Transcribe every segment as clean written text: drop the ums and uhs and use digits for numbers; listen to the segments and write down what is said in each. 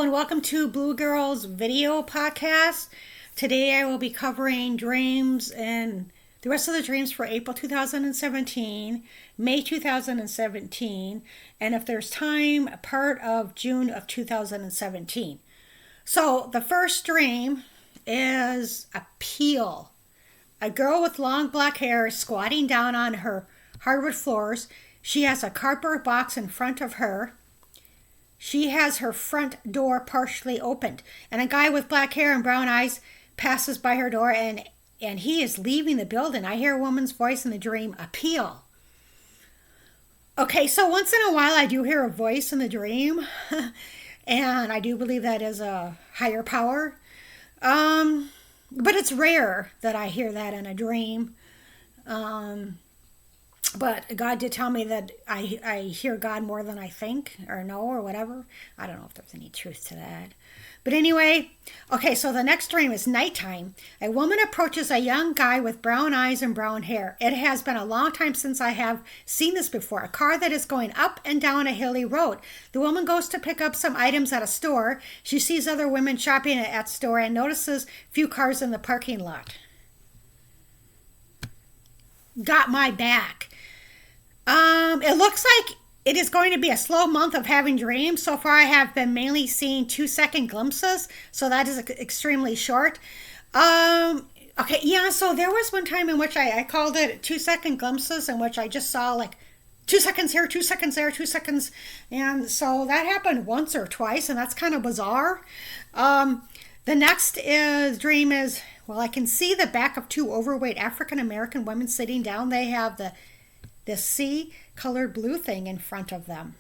and welcome to Blue Girls Video Podcast. Today I will be covering dreams and the rest of the dreams for April 2017, May 2017, and if there's time, part of June of 2017. So the first dream is a peel. A girl with long black hair is squatting down on her hardwood floors. She has a cardboard box in front of her. She has her front door partially opened, and a guy with black hair and brown eyes passes by her door, and he is leaving the building. I hear a woman's voice in the dream, appeal. Okay, so once in a while I do hear a voice in the dream, and I do believe that is a higher power. But it's rare that I hear that in a dream. But God did tell me that I hear God more than I think or know or whatever. I don't know if there's any truth to that. But anyway, okay, so the next dream is nighttime. A woman approaches a young guy with brown eyes and brown hair. It has been a long time since I have seen this before. A car that is going up and down a hilly road. The woman goes to pick up some items at a store. She sees other women shopping at store and notices few cars in the parking lot. Got my back. It looks like it is going to be a slow month of having dreams. So far, I have been mainly seeing 2-second glimpses, so that is extremely short. Okay, yeah, so there was one time in which I called it 2-second glimpses, in which I just saw like 2 seconds here, 2 seconds there, 2 seconds, and so that happened once or twice, and that's kind of bizarre. The next dream is, well, I can see the back of 2 overweight African-American women sitting down. They have the sea-colored blue thing in front of them.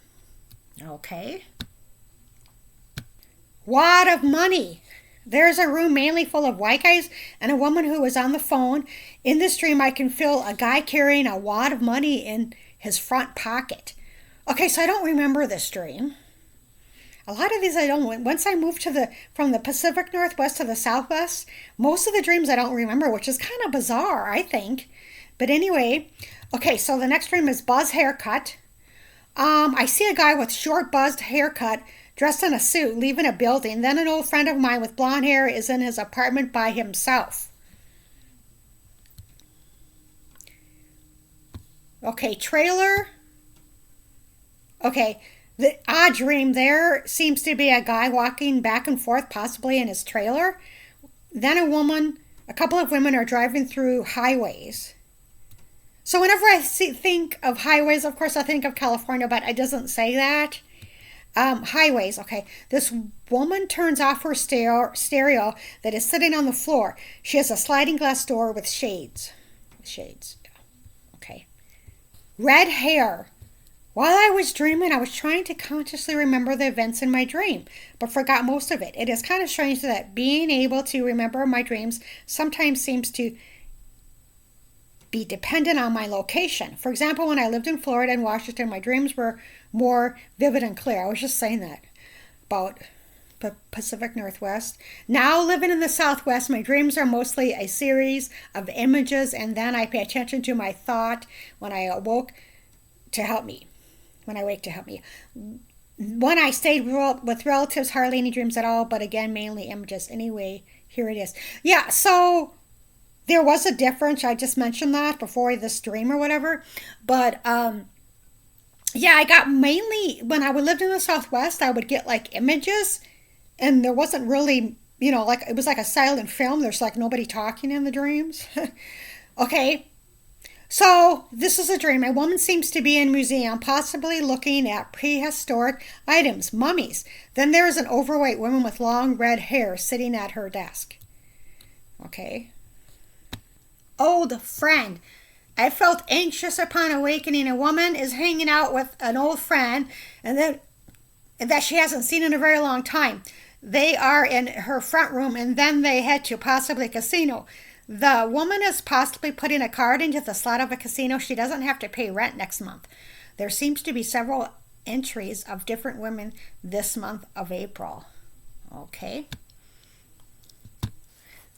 Okay. Wad of money. There's a room mainly full of white guys and a woman who is on the phone. In this dream, I can feel a guy carrying a wad of money in his front pocket. Okay, so I don't remember this dream. A lot of these I don't. Once I moved from the Pacific Northwest to the Southwest, most of the dreams I don't remember, which is kind of bizarre, I think. But anyway, okay, so the next dream is buzz haircut. I see a guy with short buzzed haircut, dressed in a suit, leaving a building. Then an old friend of mine with blonde hair is in his apartment by himself. Okay, trailer. Okay, the odd dream there seems to be a guy walking back and forth, possibly in his trailer. Then a couple of women are driving through highways. So whenever I think of highways, of course I think of California, but it doesn't say that. Highways, okay. This woman turns off her stereo that is sitting on the floor. She has a sliding glass door with shades. Okay. Red hair. While I was dreaming, I was trying to consciously remember the events in my dream, but forgot most of it. It is kind of strange that being able to remember my dreams sometimes seems to be dependent on my location. For example, when I lived in Florida and Washington, my dreams were more vivid and clear. I was just saying that about the Pacific Northwest. Now living in the Southwest, my dreams are mostly a series of images, and then I pay attention to my thought when I wake to help me. When I stayed with relatives, hardly any dreams at all, but again, mainly images. Anyway, here it is. Yeah, so there was a difference. I just mentioned that before this dream or whatever. But, yeah, I got mainly, when I lived in the Southwest, I would get like images. And there wasn't really, like it was like a silent film. There's like nobody talking in the dreams. Okay. So this is a dream. A woman seems to be in a museum, possibly looking at prehistoric items, mummies. Then there is an overweight woman with long red hair sitting at her desk. Okay. Old friend. I felt anxious upon awakening. A woman is hanging out with an old friend and that she hasn't seen in a very long time. They are in her front room and then they head to possibly a casino. The woman is possibly putting a card into the slot of a casino. She doesn't have to pay rent next month. There seems to be several entries of different women this month of April. Okay.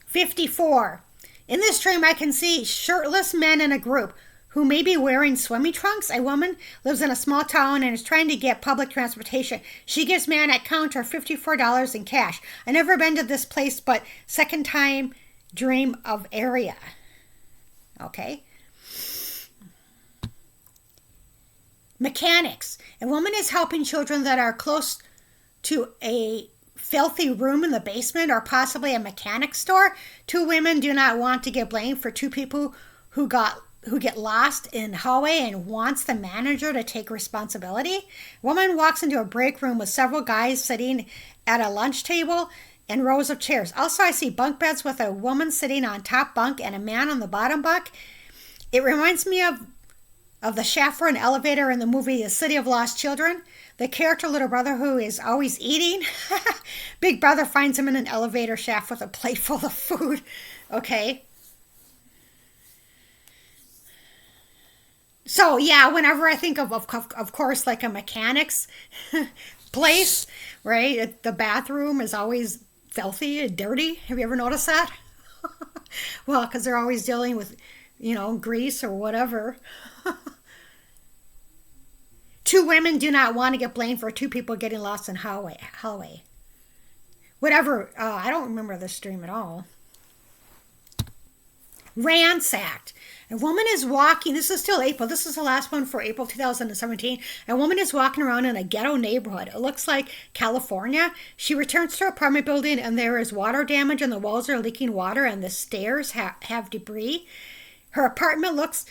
54. In this dream, I can see shirtless men in a group who may be wearing swimming trunks. A woman lives in a small town and is trying to get public transportation. She gives man at counter $54 in cash. I never been to this place, but second time dream of area. Okay. Mechanics. A woman is helping children that are close to a filthy room in the basement or possibly a mechanic store. Two women do not want to get blamed for two people who get lost in hallway and wants the manager to take responsibility. Woman walks into a break room with several guys sitting at a lunch table and rows of chairs. Also, I see bunk beds with a woman sitting on top bunk and a man on the bottom bunk. It reminds me of the chaperone elevator in the movie The City of Lost Children. The character little brother who is always eating. Big brother finds him in an elevator shaft with a plate full of food. Okay. So yeah, whenever I think of course, like a mechanic's place, right? The bathroom is always filthy and dirty. Have you ever noticed that? Well, because they're always dealing with, grease or whatever. Two women do not want to get blamed for two people getting lost in hallway. Whatever. I don't remember this dream at all. Ransacked. A woman is walking. This is still April. This is the last one for April 2017. A woman is walking around in a ghetto neighborhood. It looks like California. She returns to her apartment building and there is water damage and the walls are leaking water and the stairs have debris. Her apartment looks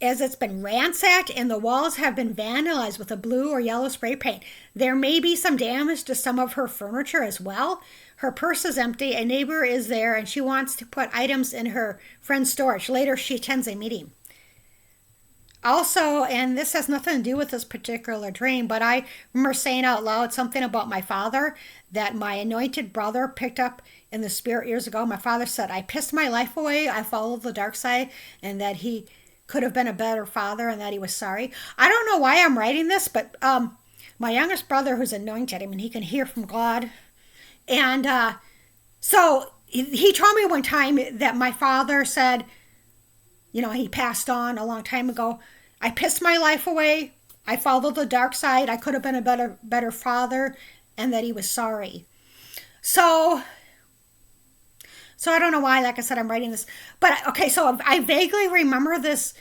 as it's been ransacked and the walls have been vandalized with a blue or yellow spray paint. There may be some damage to some of her furniture as well. Her purse is empty. A neighbor is there and she wants to put items in her friend's storage. Later, she attends a meeting. Also, and this has nothing to do with this particular dream, but I remember saying out loud something about my father that my anointed brother picked up in the spirit years ago. My father said, I pissed my life away. I followed the dark side, and that he could have been a better father and that he was sorry. I don't know why I'm writing this, but my youngest brother who's anointed, he can hear from God. And so he told me one time that my father said, he passed on a long time ago. I pissed my life away. I followed the dark side. I could have been a better father, and that he was sorry. So I don't know why, like I said, I'm writing this. But, okay, so I vaguely remember this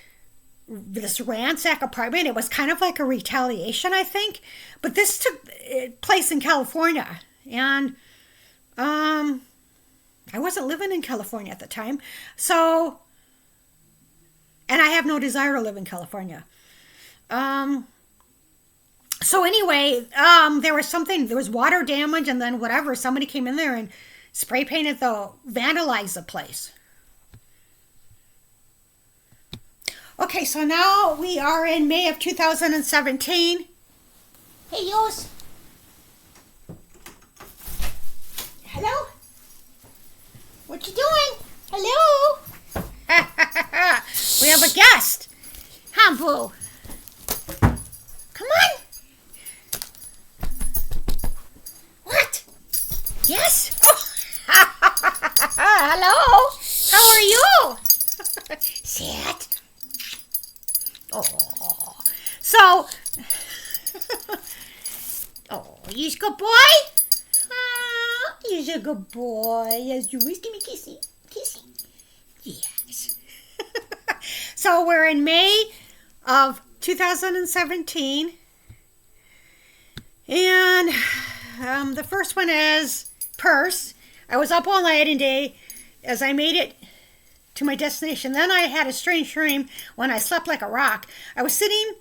ransack apartment. It was kind of like a retaliation, I think. But this took place in California. And I wasn't living in California at the time. So, and I have no desire to live in California. So anyway, there was water damage and then whatever. Somebody came in there and spray painted vandalized the place. Okay, so now we are in May of 2017. Hey, yours. Hello? What you doing? Hello? We have a guest. Huh, Boo? Come on. What? Yes? Hello? How are you? Sit. Oh. So, you's a good boy? You's a good boy. Yes, you always give me kissy. Kissy. Yes. So we're in May of 2017. And the first one is purse. I was up all night and day as I made it to my destination. Then I had a strange dream when I slept like a rock. I was sitting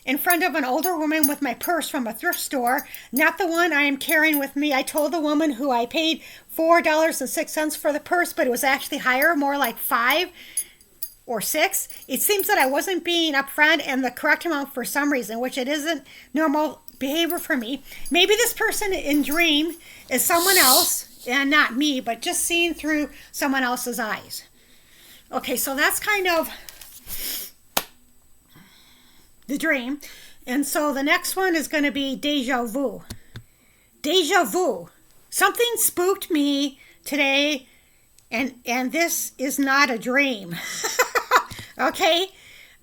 in front of an older woman with my purse from a thrift store, not the one I am carrying with me. I told the woman who I paid $4.06 for the purse, but it was actually higher, more like $5 or $6. It seems that I wasn't being upfront and the correct amount for some reason, which it isn't normal behavior for me. Maybe this person in dream is someone else and not me, but just seeing through someone else's eyes. Okay, so that's kind of the dream. And so the next one is going to be deja vu. Deja vu. Something spooked me today, and this is not a dream. Okay?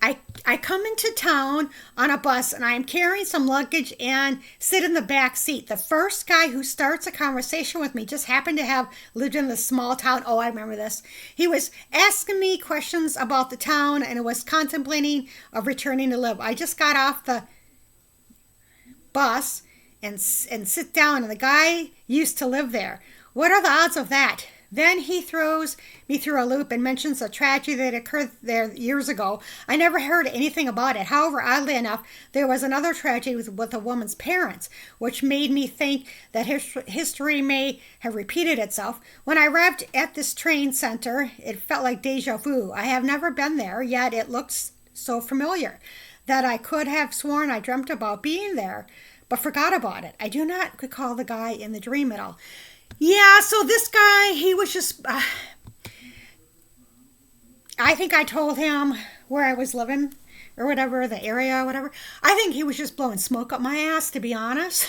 I come into town on a bus and I am carrying some luggage and sit in the back seat. The first guy who starts a conversation with me just happened to have lived in this small town. Oh, I remember this. He was asking me questions about the town and was contemplating of returning to live. I just got off the bus and sit down, and the guy used to live there. What are the odds of that? Then he throws me through a loop and mentions a tragedy that occurred there years ago. I never heard anything about it. However, oddly enough, there was another tragedy with a woman's parents, which made me think that history may have repeated itself. When I arrived at this train center, it felt like deja vu. I have never been there, yet it looks so familiar that I could have sworn I dreamt about being there, but forgot about it. I do not recall the guy in the dream at all. Yeah, so this guy, he was just, I think I told him where I was living or whatever, the area or whatever. I think he was just blowing smoke up my ass, to be honest.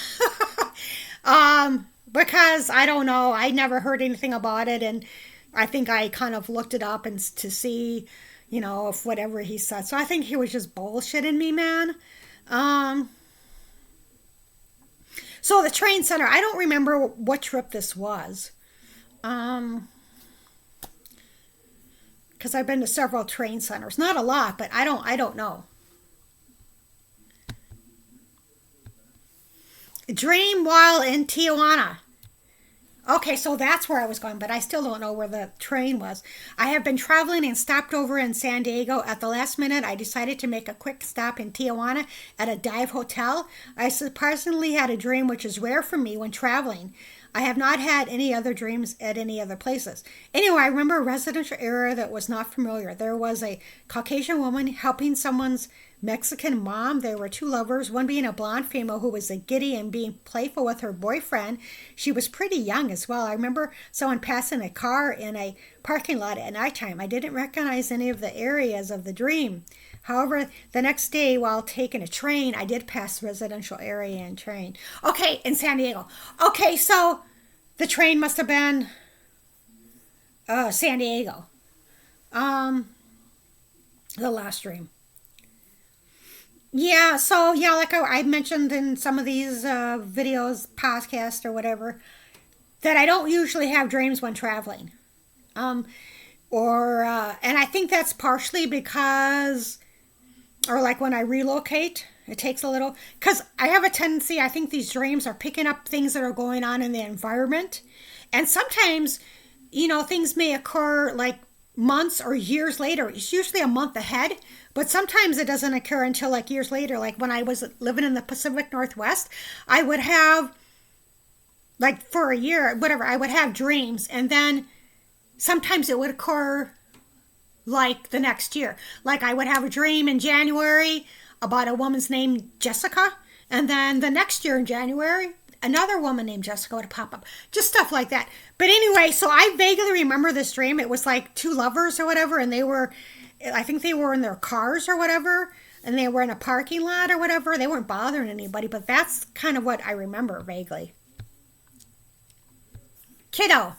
Because I don't know, I never heard anything about it, and I think I kind of looked it up and to see, if whatever he said. So I think he was just bullshitting me, man. So the train center, I don't remember what trip this was. Because I've been to several train centers. Not a lot, but I don't know. Dream while in Tijuana. Okay, so that's where I was going, but I still don't know where the train was. I have been traveling and stopped over in San Diego. At the last minute, I decided to make a quick stop in Tijuana at a dive hotel. I surprisingly had a dream, which is rare for me when traveling. I have not had any other dreams at any other places. Anyway, I remember a residential area that was not familiar. There was a Caucasian woman helping someone's Mexican mom. There were two lovers, one being a blonde female who was a giddy and being playful with her boyfriend. She was pretty young as well. I remember someone passing a car in a parking lot at nighttime. I didn't recognize any of the areas of the dream. However, the next day while taking a train, I did pass the residential area and train. Okay, in San Diego. Okay, so the train must have been San Diego. The last dream. Yeah, so yeah, like I mentioned in some of these videos, podcast or whatever, that I don't usually have dreams when traveling. And I think that's partially because, or like when I relocate, it takes a little, because I have a tendency, I think these dreams are picking up things that are going on in the environment. And sometimes, things may occur like months or years later. It's usually a month ahead, but sometimes it doesn't occur until like years later. Like when I was living in the Pacific Northwest, I would have, like for a year, whatever, I would have dreams, and then sometimes it would occur like the next year. Like I would have a dream in January about a woman's named Jessica, and then the next year in January, another woman named Jessica would pop up. Just stuff like that. But anyway, so I vaguely remember this dream. It was like two lovers or whatever, and I think they were in their cars or whatever, and they were in a parking lot or whatever. They weren't bothering anybody, but that's kind of what I remember vaguely. Kiddo.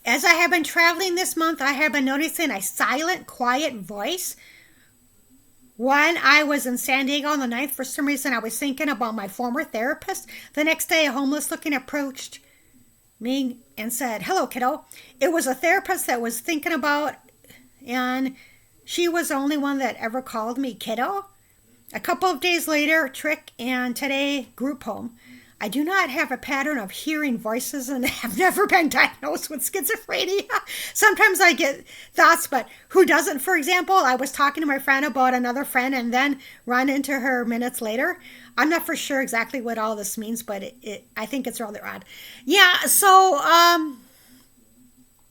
As I have been traveling this month, I have been noticing a silent, quiet voice. When I was in San Diego on the 9th, for some reason, I was thinking about my former therapist. The next day, a homeless-looking approached me and said, "Hello, kiddo." It was a therapist that was thinking about, and she was the only one that ever called me kiddo. A couple of days later, Trick and Today group home. I do not have a pattern of hearing voices and have never been diagnosed with schizophrenia. Sometimes I get thoughts, but who doesn't? For example, I was talking to my friend about another friend and then run into her minutes later. I'm not for sure exactly what all this means, but I think it's rather odd. Yeah, so,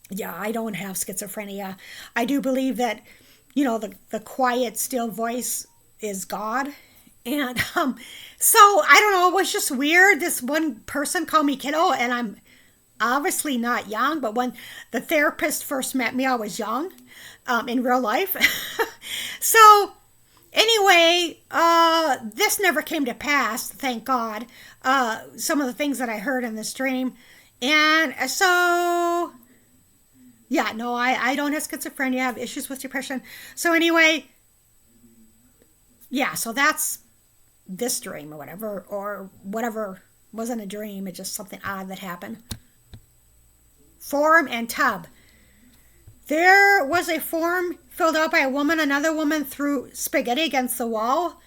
yeah, I don't have schizophrenia. I do believe that, the quiet, still voice is God. And so, I don't know, it was just weird. This one person called me kiddo, and I'm obviously not young, but when the therapist first met me, I was young in real life. So, anyway, this never came to pass, thank God, some of the things that I heard in this dream. And so, yeah, no, I don't have schizophrenia. I have issues with depression. So anyway, Yeah, so that's this dream or whatever wasn't a dream. It's just something odd that happened. Form and tub. There was a form filled out by a woman. Another woman threw spaghetti against the wall.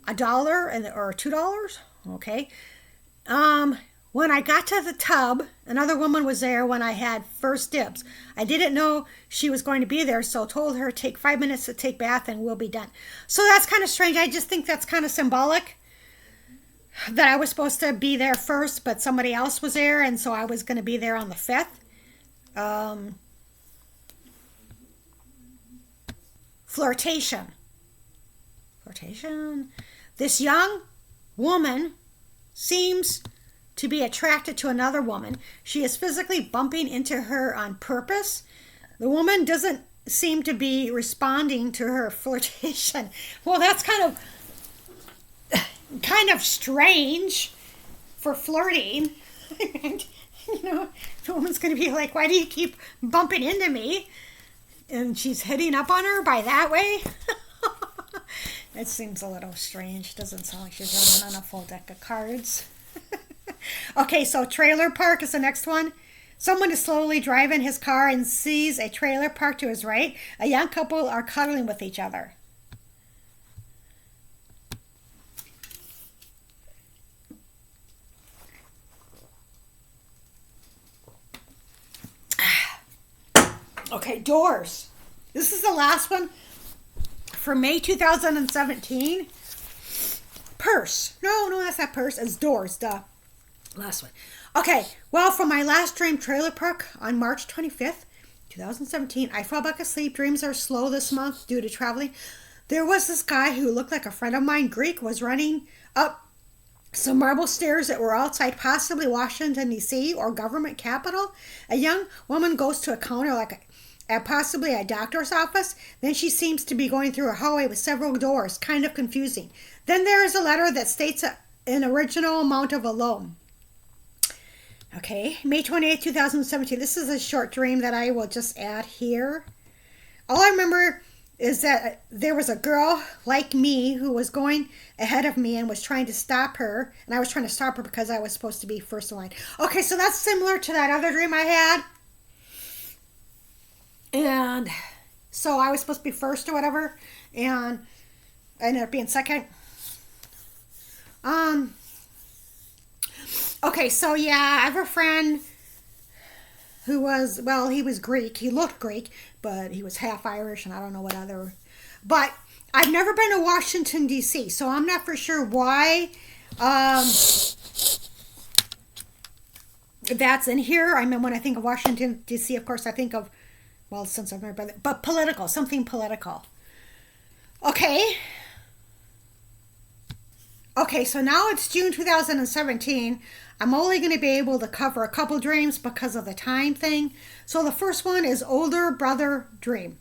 $1 or $2. Okay. Um, when I got to the tub, another woman was there when I had first dibs. I didn't know she was going to be there, so told her take 5 minutes to take bath and we'll be done. So that's kind of strange. I just think that's kind of symbolic that I was supposed to be there first, but somebody else was there, and so I was going to be there on the 5th. Um, flirtation. Flirtation. This young woman seems to be attracted to another woman. She is physically bumping into her on purpose. The woman doesn't seem to be responding to her flirtation. Well, that's kind of strange for flirting. And, the woman's going to be like, "Why do you keep bumping into me?" And she's hitting up on her by that way. It seems a little strange. Doesn't sound like she's running on a full deck of cards. Okay, so trailer park is the next one. Someone is slowly driving his car and sees a trailer park to his right. A young couple are cuddling with each other. Okay, doors. This is the last one for May 2017. Purse. No, that's not purse. It's doors. Duh. Last one. Okay, well, for my last dream trailer park on March 25th, 2017, I fell back asleep. Dreams are slow this month due to traveling. There was this guy who looked like a friend of mine, Greek, was running up some marble stairs that were outside possibly Washington, D.C. or government capital. A young woman goes to a counter at possibly a doctor's office. Then she seems to be going through a hallway with several doors, kind of confusing. Then there is a letter that states an original amount of a loan. Okay, May 28th, 2017. This is a short dream that I will just add here. All I remember is that there was a girl like me who was going ahead of me and was trying to stop her. And I was trying to stop her because I was supposed to be first in line. Okay, so that's similar to that other dream I had. And so I was supposed to be first or whatever. And I ended up being second. Okay, so yeah, I have a friend who was, well, he was Greek. He looked Greek, but he was half Irish and I don't know what other. But I've never been to Washington, D.C., so I'm not for sure why that's in here. I mean, when I think of Washington, D.C., of course, I think of, well, since I've never been there, but political, something political. Okay. Okay, so now it's June 2017. I'm only going to be able to cover a couple dreams because of the time thing. So the first one is older brother dream.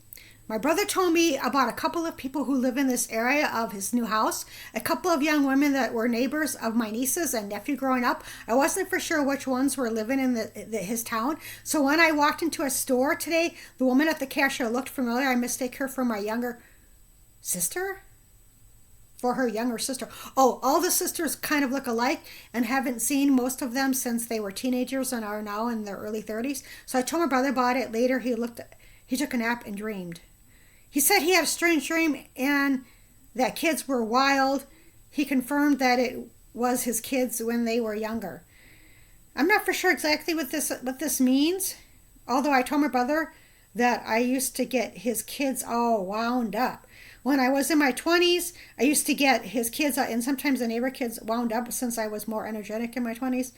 My brother told me about a couple of people who live in this area of his new house, a couple of young women that were neighbors of my nieces and nephew growing up. I wasn't for sure which ones were living in his town. So when I walked into a store today, the woman at the cashier looked familiar. I mistake her for my younger sister. For her younger sister. Oh, all the sisters kind of look alike and haven't seen most of them since they were teenagers and are now in their early 30s. So I told my brother about it. Later he took a nap and dreamed. He said he had a strange dream and that kids were wild. He confirmed that it was his kids when they were younger. I'm not for sure exactly what this means, although I told my brother that I used to get his kids all wound up. When I was in my 20s, I used to get his kids and sometimes the neighbor kids wound up since I was more energetic in my 20s.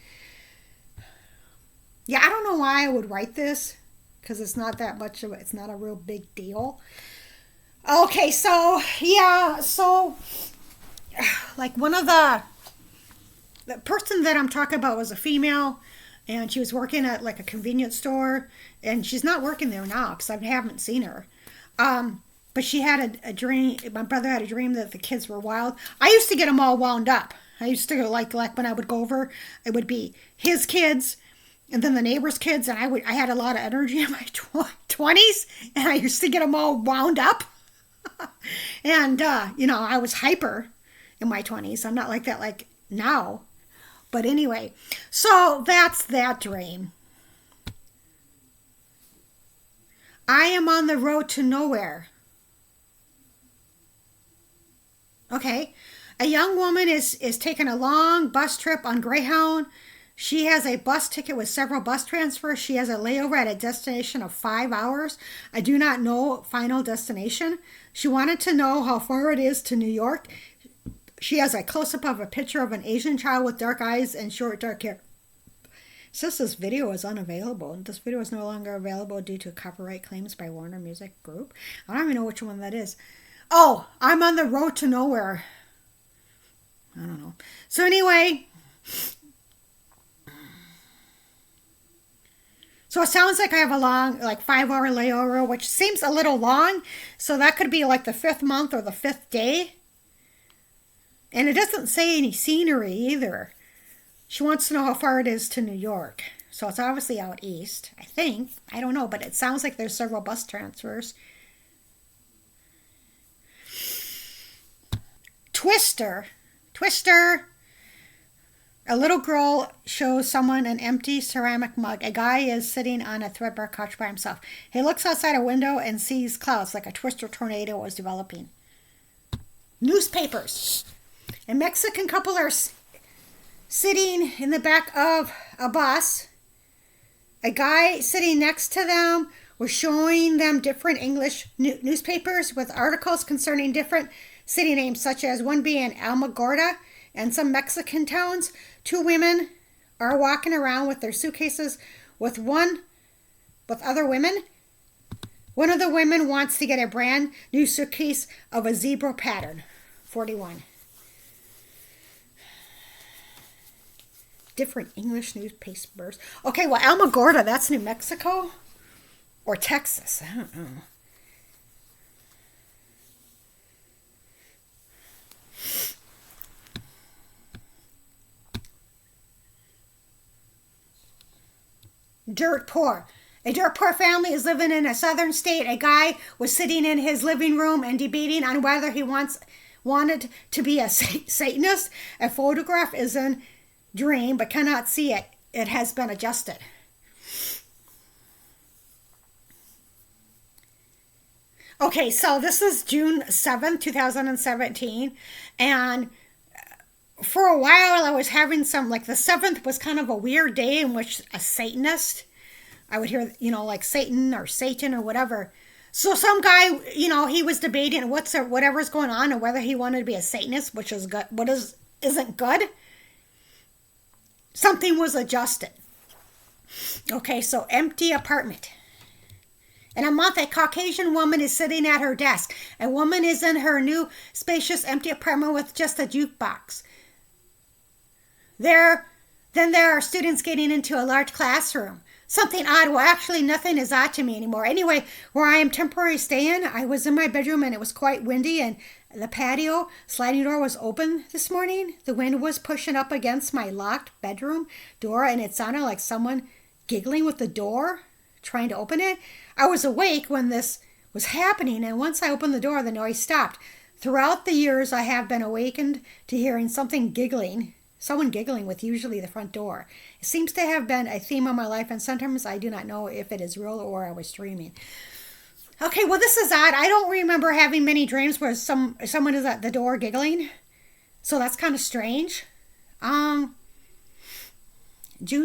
Yeah, I don't know why I would write this because it's not that much of it's not a real big deal. Okay, so yeah, so like one of the person that I'm talking about was a female and she was working at like a convenience store and she's not working there now because I haven't seen her. But she had a dream. My brother had a dream that the kids were wild. I used to get them all wound up. I used to like when I would go over, it would be his kids, and then the neighbor's kids, and I had a lot of energy in my 20s, and I used to get them all wound up. And, I was hyper in my 20s. I'm not like that like now. But anyway, so that's that dream. I am on the road to nowhere. Okay. A young woman is taking a long bus trip on Greyhound. She has a bus ticket with several bus transfers. She has a layover at a destination of 5 hours. I do not know final destination. She wanted to know how far it is to New York. She has a close-up of a picture of an Asian child with dark eyes and short dark hair. It says this video is unavailable. This video is no longer available due to copyright claims by Warner Music Group. I don't even know which one that is. Oh, I'm on the road to nowhere. I don't know. So anyway, so it sounds like I have a long, like 5 hour layover, which seems a little long. So that could be like the 5th month or the 5th day. And it doesn't say any scenery either. She wants to know how far it is to New York. So it's obviously out east, I think. I don't know, but it sounds like there's several bus transfers. Twister. A little girl shows someone an empty ceramic mug. A guy is sitting on a threadbare couch by himself. He looks outside a window and sees clouds like a twister tornado is developing. Newspapers. A Mexican couple are sitting in the back of a bus. A guy sitting next to them was showing them different English newspapers with articles concerning different city names, such as one being Alamogordo and some Mexican towns. 2 women are walking around with their suitcases with other women. One of the women wants to get a brand new suitcase of a zebra pattern. 41. Different English newspapers. Okay, well, Alamogordo, that's New Mexico or Texas. I don't know. Dirt poor. A dirt poor family is living in a southern state. A guy was sitting in his living room and debating on whether he wanted to be a Satanist. A photograph is in dream but cannot see it. It has been adjusted. Okay, so this is June 7th, 2017, and for a while I was having some, like the 7th was kind of a weird day in which a Satanist, I would hear, like Satan or Satan or whatever. So some guy, he was debating whatever's going on and whether he wanted to be a Satanist, which is good, isn't good. Something was adjusted. Okay, so empty apartment. In a month, a Caucasian woman is sitting at her desk. A woman is in her new, spacious, empty apartment with just a jukebox. Then there are students getting into a large classroom. Something odd. Well, actually, nothing is odd to me anymore. Anyway, where I am temporarily staying, I was in my bedroom and it was quite windy, and the patio sliding door was open this morning. The wind was pushing up against my locked bedroom door, and it sounded like someone giggling with the door, trying to open it. I was awake when this was happening, and once I opened the door, the noise stopped. Throughout the years, I have been awakened to hearing someone giggling with usually the front door. It seems to have been a theme of my life, and sometimes I do not know if it is real or I was dreaming. Okay, well, this is odd. I don't remember having many dreams where someone is at the door giggling, so that's kind of strange. June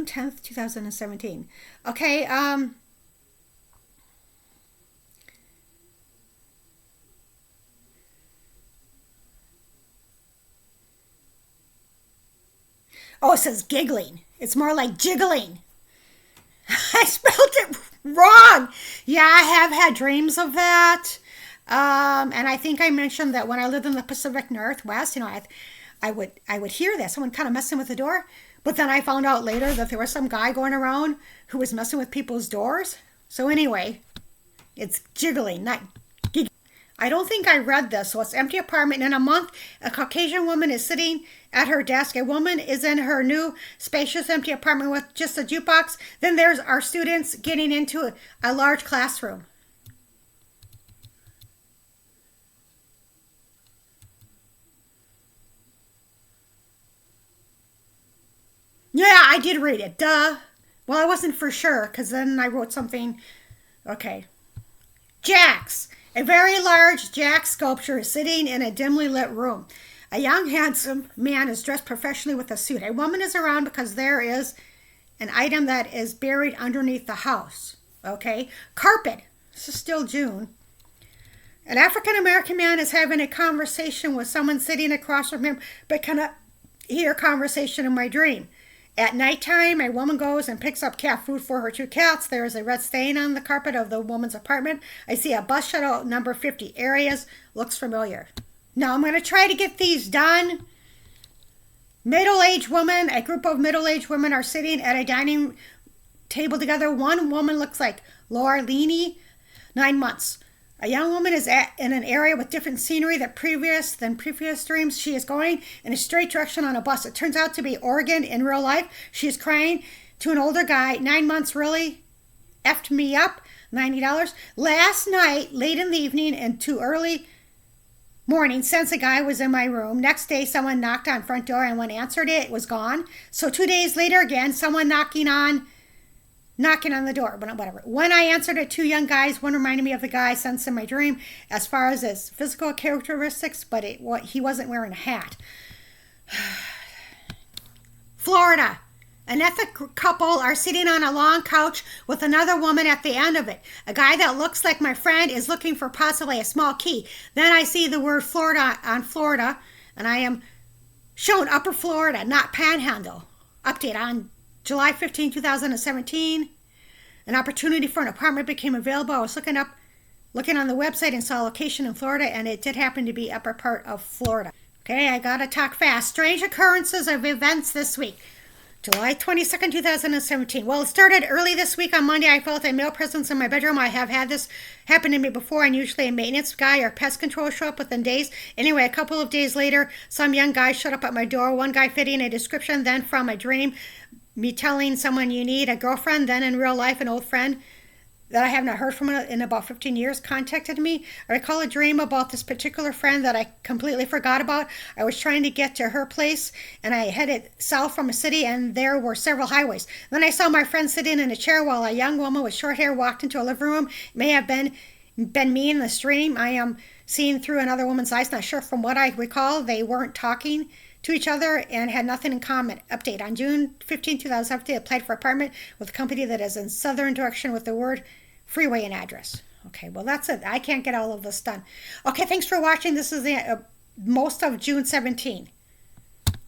10th, 2017. Okay, oh, it says giggling. It's more like jiggling. I spelled it wrong. Yeah, I have had dreams of that. And I think I mentioned that when I lived in the Pacific Northwest, I would hear that someone kind of messing with the door. But then I found out later that there was some guy going around who was messing with people's doors. So anyway, it's jiggling, not giggling. I don't think I read this. So it's empty apartment. In a month, a Caucasian woman is sitting at her desk. A woman is in her new spacious empty apartment with just a jukebox. Then there's our students getting into a large classroom. Yeah, I did read it. Duh. Well, I wasn't for sure because then I wrote something. Okay. Jax. A very large Jax sculpture is sitting in a dimly lit room. A young, handsome man is dressed professionally with a suit. A woman is around because there is an item that is buried underneath the house. Okay. Carpet. This is still June. An African American man is having a conversation with someone sitting across from him, but cannot hear conversation in my dream. At nighttime, a woman goes and picks up cat food for her two cats. There is a red stain on the carpet of the woman's apartment. I see a bus shuttle number 50 areas. Looks familiar. Now I'm going to try to get these done. Middle-aged woman, a group of middle-aged women are sitting at a dining table together. One woman looks like Laura Leaney, 9 months. A young woman is in an area with different scenery than previous dreams. She is going in a straight direction on a bus. It turns out to be Oregon in real life. She is crying to an older guy. 9 months really effed me up. $90. Last night, late in the evening and too early morning, since a guy was in my room. Next day, someone knocked on front door and when answered it was gone. So 2 days later again, someone knocking on the door, but whatever. When I answered it, two young guys. One reminded me of the guy sensed in my dream as far as his physical characteristics, but he wasn't wearing a hat. Florida. An ethnic couple are sitting on a long couch with another woman at the end of it. A guy that looks like my friend is looking for possibly a small key. Then I see the word Florida on Florida, and I am shown Upper Florida, not Panhandle. Update on July 15, 2017, an opportunity for an apartment became available. I was looking on the website and saw a location in Florida, and it did happen to be upper part of Florida. Okay, I gotta talk fast. Strange occurrences of events this week. July 22nd, 2017. Well, it started early this week on Monday. I felt a male presence in my bedroom. I have had this happen to me before, and usually a maintenance guy or pest control show up within days. Anyway, a couple of days later, some young guy showed up at my door. One guy fitting a description, then from a dream, me telling someone you need a girlfriend, then in real life, an old friend that I have not heard from in about 15 years contacted me. I recall a dream about this particular friend that I completely forgot about. I was trying to get to her place, and I headed south from a city, and there were several highways. Then I saw my friend sitting in a chair while a young woman with short hair walked into a living room. It may have been me in this dream. I am seeing through another woman's eyes. Not sure. From what I recall, they weren't talking to each other and had nothing in common. Update. On June 15, 2017, I applied for an apartment with a company that is in southern direction with the word freeway and address. Okay, well, that's it. I can't get all of this done. Okay, thanks for watching. This is the most of June 17.